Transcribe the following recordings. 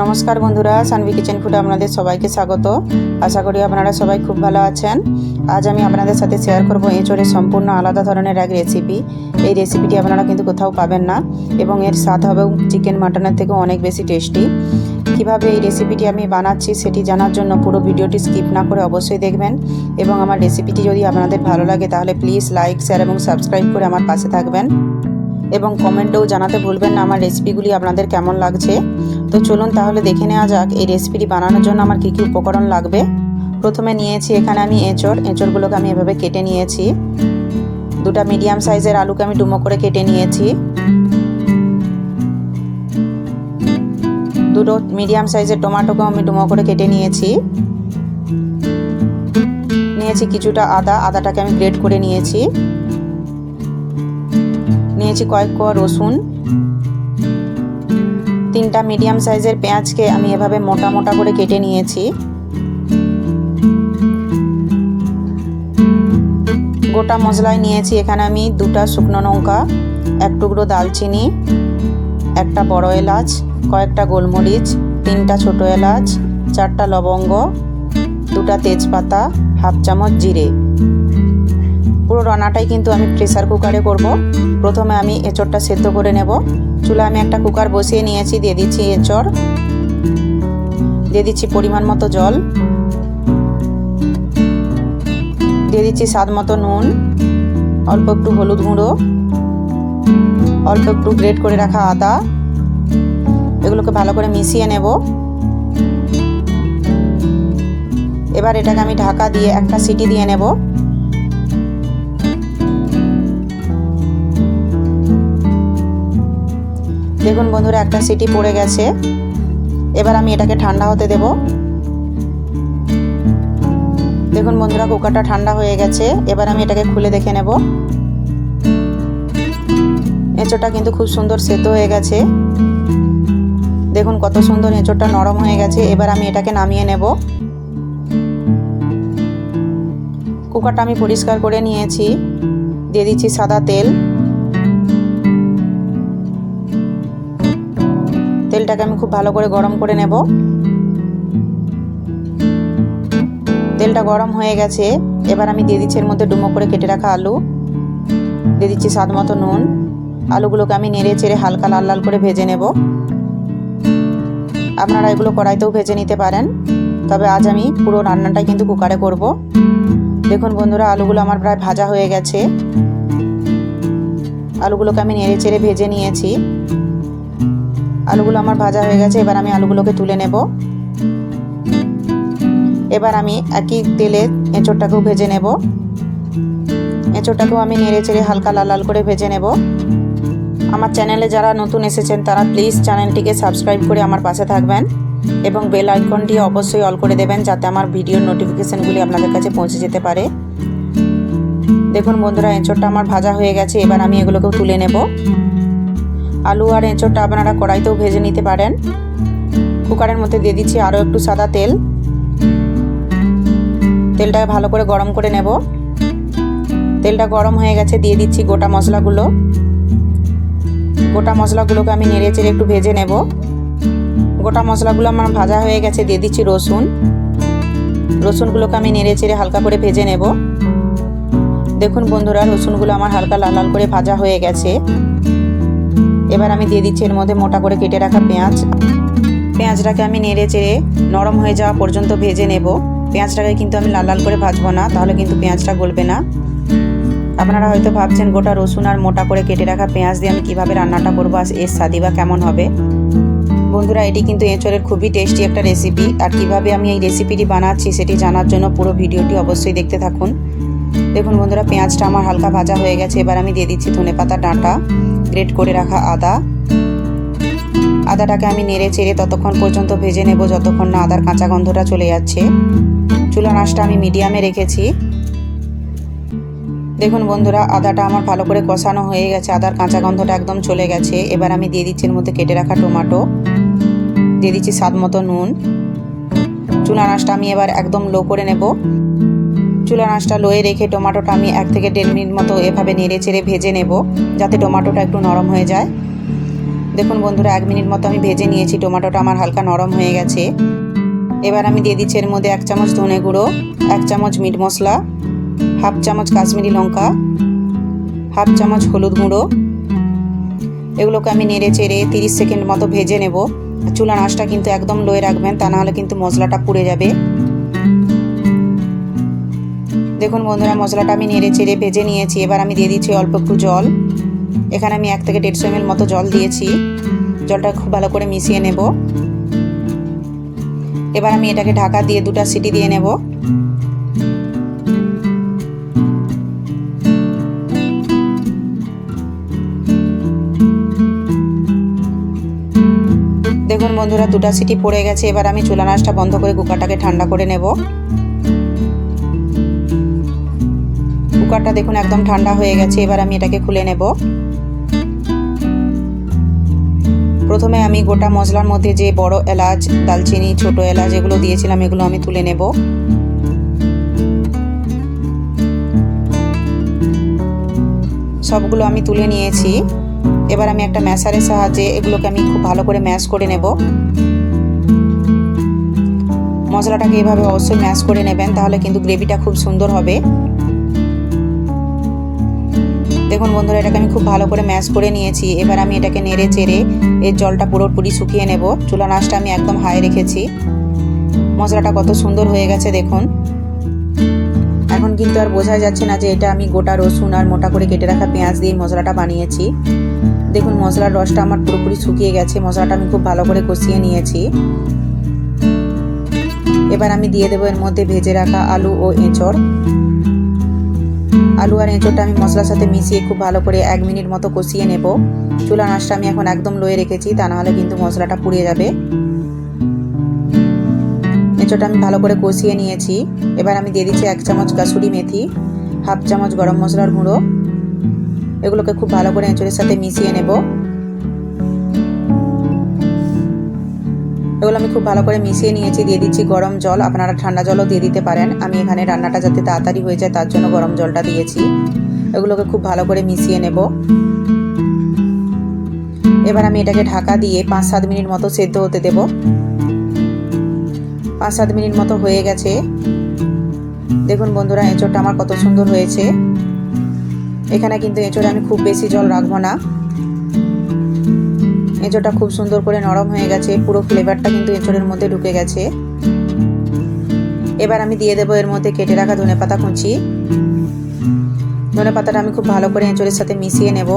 নমস্কার বন্ধুরা, সানভি কিচেন ফুডে আপনাদের সবাইকে স্বাগত। আশা করি আপনারা সবাই খুব ভালো আছেন। আজ আমি আপনাদের সাথে শেয়ার করব এঁচোড়ের সম্পূর্ণ আলাদা ধরনের এক রেসিপি। এই রেসিপিটি আপনারা কিন্তু কোথাও পাবেন না এবং এর স্বাদ হবে চিকেন মাটনের থেকেও অনেক বেশি টেস্টি। কিভাবে এই রেসিপিটি আমি বানাচ্ছি সেটি জানার জন্য পুরো ভিডিওটি স্কিপ না করে অবশ্যই দেখবেন এবং আমার রেসিপিটি যদি আপনাদের ভালো লাগে তাহলে প্লিজ লাইক, শেয়ার এবং সাবস্ক্রাইব করে আমার পাশে থাকবেন এবং কমেন্টেও জানাতে ভুলবেন না আমার রেসিপিগুলি আপনাদের কেমন লাগছে। তো চলুন তাহলে দেখে নেওয়া যাক এই রেসিপিটি বানানোর জন্য আমার কী কী উপকরণ লাগবে। প্রথমে নিয়েছি এখানে আমি এঁচোড়গুলোকে আমি এভাবে কেটে নিয়েছি। দুটা মিডিয়াম সাইজের আলুকে আমি ডুমো করে কেটে নিয়েছি। দুটো মিডিয়াম সাইজের টমেটোকেও আমি ডুমো করে কেটে নিয়েছি। কিছুটা আদাটাকে আমি গ্রেট করে নিয়েছি। কয়েক কোয়া রসুন। তিনটা মিডিয়াম সাইজের পেঁয়াজকে আমি এভাবে মোটা মোটা করে কেটে নিয়েছি। গোটা মশলায় নিয়েছি এখানে আমি দুটা শুকনো লঙ্কা, এক টুকরো দালচিনি, একটা বড় এলাচ, কয়েকটা গোলমরিচ, তিনটা ছোট এলাচ, চারটা লবঙ্গ, দুটা তেজপাতা, হাফ চামচ জিরে। পুরো রান্নাটাই কিন্তু আমি প্রেসার কুকারে করব। প্রথমে আমি এঁচোড়টা সেদ্ধ করে নেব। চুলা আমি একটা কুকার বসিয়ে নিয়েছি। দিয়ে দিচ্ছি এঁচোড়, দিয়ে দিচ্ছি পরিমাণ মতো জল, দিয়ে দিচ্ছি স্বাদ মতো নুন, অল্প একটু হলুদ গুঁড়ো, অল্প একটু গ্রেট করে রাখা আদা। এগুলোকে ভালো করে মিশিয়ে নেব। এবার এটাকে আমি ঢাকা দিয়ে একটা সিটি দিয়ে নেব। দেখুন বন্ধুরা, একটা সিটি পড়ে গেছে। এবার আমি এটাকে ঠান্ডা হতে দেব। দেখুন বন্ধুরা, কুকারটা ঠান্ডা হয়ে গেছে। এবার আমি এটাকে খুলে দেখে নেব। এঁচোড়টা কিন্তু খুব সুন্দর সেদ্ধ হয়ে গেছে। দেখুন কত সুন্দর এঁচোড়টা নরম হয়ে গেছে। এবার আমি এটাকে নামিয়ে নেব। কুকারটা আমি পরিষ্কার করে নিয়েছি। দিয়ে দিচ্ছি সাদা তেল। তেলটাকে আমি খুব ভালো করে গরম করে নেব। তেলটা গরম হয়ে গেছে। এবার আমি দিয়ে দিচ্ছি এর মধ্যে ডুমো করে কেটে রাখা আলু, দিয়ে দিচ্ছি স্বাদ মতো নুন। আলুগুলোকে আমি নেড়ে চেড়ে হালকা লাল লাল করে ভেজে নেব। আপনারা এগুলো কড়াইতেও ভেজে নিতে পারেন, তবে আজ আমি পুরো রান্নাটাই কিন্তু কুকারে করব। দেখুন বন্ধুরা, আলুগুলো আমার প্রায় ভাজা হয়ে গেছে। আলুগুলোকে আমি নেড়ে চেড়ে ভেজে নিয়েছি। আলুগুলো আমার ভাজা হয়ে গেছে। এবার আমি আলুগুলোকে তুলে নেব। এবার আমি একই তেলে এঁচোড়টাকেও ভেজে নেব। এঁচোড়টাকেও আমি নেড়ে চেড়ে হালকা লাল লাল করে ভেজে নেব। আমার চ্যানেলে যারা নতুন এসেছেন তারা প্লিজ চ্যানেলটিকে সাবস্ক্রাইব করে আমার পাশে থাকবেন এবং বেল আইকনটি অবশ্যই অল করে দেবেন যাতে আমার ভিডিওর নোটিফিকেশানগুলি আপনাদের কাছে পৌঁছে যেতে পারে। দেখুন বন্ধুরা, এঁচোড়টা আমার ভাজা হয়ে গেছে। এবার আমি এগুলোকেও তুলে নেব। আলু আর এঁচোড়টা আপনারা কড়াইতেও ভেজে নিতে পারেন। কুকারের মধ্যে দিয়ে দিচ্ছি আরও একটু সাদা তেল। তেলটাকে ভালো করে গরম করে নেব। তেলটা গরম হয়ে গেছে। দিয়ে দিচ্ছি গোটা মশলাগুলো। গোটা মশলাগুলোকে আমি নেড়ে চেড়ে একটু ভেজে নেব। গোটা মশলাগুলো আমার ভাজা হয়ে গেছে। দিয়ে দিচ্ছি রসুন। রসুনগুলোকে আমি নেড়ে চেড়ে হালকা করে ভেজে নেব। দেখুন বন্ধুরা, রসুনগুলো আমার হালকা লাল লাল করে ভাজা হয়ে গেছে। এবার আমি দিয়ে দিচ্ছি এর মধ্যে মোটা করে কেটে রাখা পেঁয়াজ। পেঁয়াজটাকে আমি নেড়ে চেড়ে নরম হয়ে যাওয়া পর্যন্ত ভেজে নেব। পেঁয়াজটাকে কিন্তু আমি লাল লাল করে ভাজবো না, তাহলে কিন্তু পেঁয়াজটা গলবে না। আপনারা হয়তো ভাবছেন গোটা রসুন আর মোটা করে কেটে রাখা পেঁয়াজ দিয়ে আমি কীভাবে রান্নাটা করবো, এর স্বাদই বা কেমন হবে। বন্ধুরা, এটি কিন্তু এঁচোড়ের খুবই টেস্টি একটা রেসিপি। আর কিভাবে আমি এই রেসিপিটি বানাচ্ছি সেটি জানার জন্য পুরো ভিডিওটি অবশ্যই দেখতে থাকুন। দেখুন বন্ধুরা, পেঁয়াজটা আমার হালকা ভাজা হয়ে গেছে। এবার আমি দিয়ে দিচ্ছি ধনেপাতা ডাঁটা, গ্রেট করে রাখা আদা। আদাটাকে আমি নেড়ে চেড়ে ততক্ষণ পর্যন্ত ভেজে নেব যতক্ষণ না আদার কাঁচা গন্ধটা চলে যাচ্ছে। চুলার আঁচটা আমি মিডিয়ামে রেখেছি। দেখুন বন্ধুরা, আদাটা আমার ভালো করে কষানো হয়ে গেছে। আদার কাঁচা গন্ধটা একদম চলে গেছে। এবার আমি দিয়ে দিচ্ছি এর মধ্যে কেটে রাখা টমেটো, দিয়ে দিচ্ছি স্বাদ মতো নুন। চুলার আঁচটা আমি এবার একদম লো করে নেব। চুলার আঁচটা লোয়ে রেখে টমেটোটা আমি 1 থেকে 1.5 মিনিট মতো এভাবে নেড়ে চেড়ে ভেজে নেব যাতে টমেটোটা একটু নরম হয়ে যায়। দেখুন বন্ধুরা 1 মিনিট মতো আমি ভেজে নিয়েছি, টমেটোটা আমার হালকা নরম হয়ে গেছে। এবার আমি দিয়ে দিচ্ছি এর মধ্যে 1 চামচ ধনে গুঁড়ো, 1 চামচ মিট মশলা, হাফ চামচ কাশ্মীরি লঙ্কা, হাফ চামচ হলুদ গুঁড়ো। এগুলোকে আমি নেড়ে চেড়ে 30 সেকেন্ড মতো ভেজে নেব। চুলার আঁচটা কিন্তু একদম লোয়ে রাখবেন, তা নাহলে কিন্তু মশলাটা পুড়ে যাবে। দেখুন বন্ধুরা মশলাটা আমি নেড়ে চেড়ে ভেজে নিয়েছি। এবার আমি দিয়ে দিচ্ছি অল্প একটু জল। এখানে আমি 1 থেকে 150 ml মতো জল দিয়েছি। জলটা খুব ভালো করে মিশিয়ে নেব। এবার আমি এটাকে ঢাকা দিয়ে 2টা সিটি দিয়ে নেব। দেখুন বন্ধুরা 2টা সিটি পড়ে গেছে। এবার আমি চুলার আঁচটা বন্ধ করে কুকারটাকে ঠান্ডা করে নেব। কুকারটা দেখুন একদম ঠান্ডা হয়ে গেছে। এবার আমি এটাকে খুলে নেব। প্রথমে আমি গোটা মশলার মধ্যে যে বড় এলাচ, দালচিনি, ছোট এলাচ এগুলো দিয়েছিলাম, এগুলো আমি তুলে নেব। সবগুলো আমি তুলে নিয়েছি। এবার আমি একটা ম্যাশারের সাহায্যে এগুলোকে আমি খুব ভালো করে ম্যাশ করে নেব। মশলাটাকে এভাবে অবশ্যই ম্যাশ করে নেবেন, তাহলে কিন্তু গ্রেভিটা খুব সুন্দর হবে। দেখুন বন্ধুরা এটাকে আমি খুব ভালো করে ম্যাশ করে নিয়েছি। এবার আমি এটাকে নেড়ে চেড়ে এর জলটা পুরোপুরি শুকিয়ে নেব। চুলার আঁচটা আমি একদম হাই রেখেছি। মশলাটা কত সুন্দর হয়ে গেছে দেখুন। এখন কিন্তু আর বোঝা যাচ্ছে না যে এটা আমি গোটা রসুন আর মোটা করে কেটে রাখা পেঁয়াজ দিয়ে মশলাটা বানিয়েছি। দেখুন মশলার রসটা আমার পুরোপুরি শুকিয়ে গেছে। মশলাটা আমি খুব ভালো করে কষিয়ে নিয়েছি। এবার আমি দিয়ে দেবো এর মধ্যে ভেজে রাখা আলু ও এঁচড়। আলু আর এঁচড়টা আমি মশলার সাথে মিশিয়ে খুব ভালো করে 1 মিনিট মতো কষিয়ে নেব। চুলার আঁচটা আমি এখন একদম লোয়ে রেখেছি, তা নাহলে কিন্তু মশলাটা পুড়ে যাবে। এঁচড়টা আমি ভালো করে কষিয়ে নিয়েছি। এবার আমি দিয়ে দিচ্ছি 1 চামচ কাসুরি মেথি, হাফ চামচ গরম মশলার গুঁড়ো। এগুলোকে খুব ভালো করে এঁচড়ের সাথে মিশিয়ে নেব। এগুলো আমি খুব ভালো করে মিশিয়ে নিয়েছি। দিয়ে দিচ্ছি গরম জল, আপনারা ঠান্ডা জলও দিয়ে দিতে পারেন। আমি এখানে রান্নাটা যাতে তাড়াতাড়ি হয়ে যায় তার জন্য গরম জলটা দিয়েছি। এগুলোকে খুব ভালো করে মিশিয়ে নেব। এবার আমি এটাকে ঢাকা দিয়ে 5-7 মিনিট মতো সেদ্ধ হতে দেব। 5-7 মিনিট মতো হয়ে গেছে। দেখুন বন্ধুরা এঁচড়টা আমার কত সুন্দর হয়েছে। এখানে কিন্তু এঁচড়ে আমি খুব বেশি জল রাখবো না। এঁচড়টা খুব সুন্দর করে নরম হয়ে গেছে। পুরো ফ্লেভারটা কিন্তু এঁচড়ের মধ্যে ঢুকে গেছে। এবার আমি দিয়ে দেবো এর মধ্যে কেটে রাখা ধনেপাতা কুচি। ধনেপাতাটা আমি খুব ভালো করে এঁচড়ের সাথে মিশিয়ে নেব।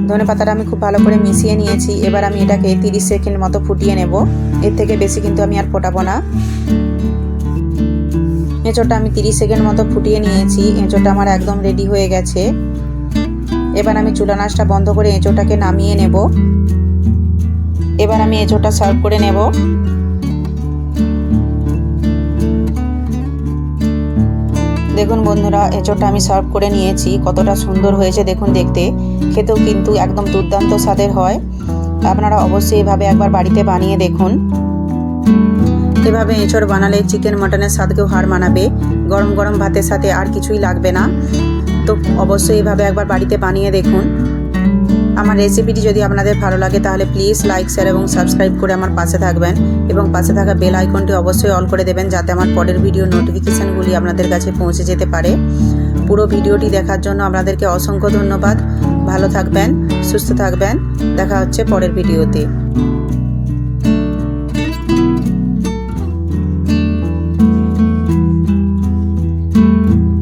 ধনেপাতাটা আমি খুব ভালো করে মিশিয়ে নিয়েছি। এবার আমি এটাকে 30 সেকেন্ড মতো ফুটিয়ে নেব। এর থেকে বেশি কিন্তু আমি আর ফোটাবো না। এঁচড়টা আমি 30 সেকেন্ড মতো ফুটিয়ে নিয়েছি। এঁচড়টা আমার একদম রেডি হয়ে গেছে। এবার আমি চুলার আঁচটা বন্ধ করে এঁচড়টাকে নামিয়ে নেব। এবার আমি এঁচড়টা সার্ভ করে নেব। দেখুন বন্ধুরা এঁচড়টা আমি সার্ভ করে নিয়েছি। কতটা সুন্দর হয়েছে দেখুন দেখতে। খেতেও কিন্তু একদম দুর্দান্ত স্বাদের হয়। আপনারা অবশ্যই এভাবে একবার বাড়িতে বানিয়ে দেখুন। এভাবে এঁচড় বানালে চিকেন মটনের স্বাদকেও হার মানাবে। গরম গরম ভাতের সাথে আর কিছুই লাগবে না। তো অবশ্যই এভাবে একবার বাড়িতে বানিয়ে দেখুন। আমার রেসিপিটি যদি আপনাদের ভালো লাগে তাহলে প্লিজ লাইক, শেয়ার এবং সাবস্ক্রাইব করে আমার পাশে থাকবেন এবং পাশে থাকা বেল আইকনটি অবশ্যই অল করে দেবেন, যাতে আমার পরের ভিডিও নোটিফিকেশানগুলি আপনাদের কাছে পৌঁছে যেতে পারে। পুরো ভিডিওটি দেখার জন্য আপনাদেরকে অসংখ্য ধন্যবাদ। ভালো থাকবেন, সুস্থ থাকবেন। দেখা হচ্ছে পরের ভিডিওতে।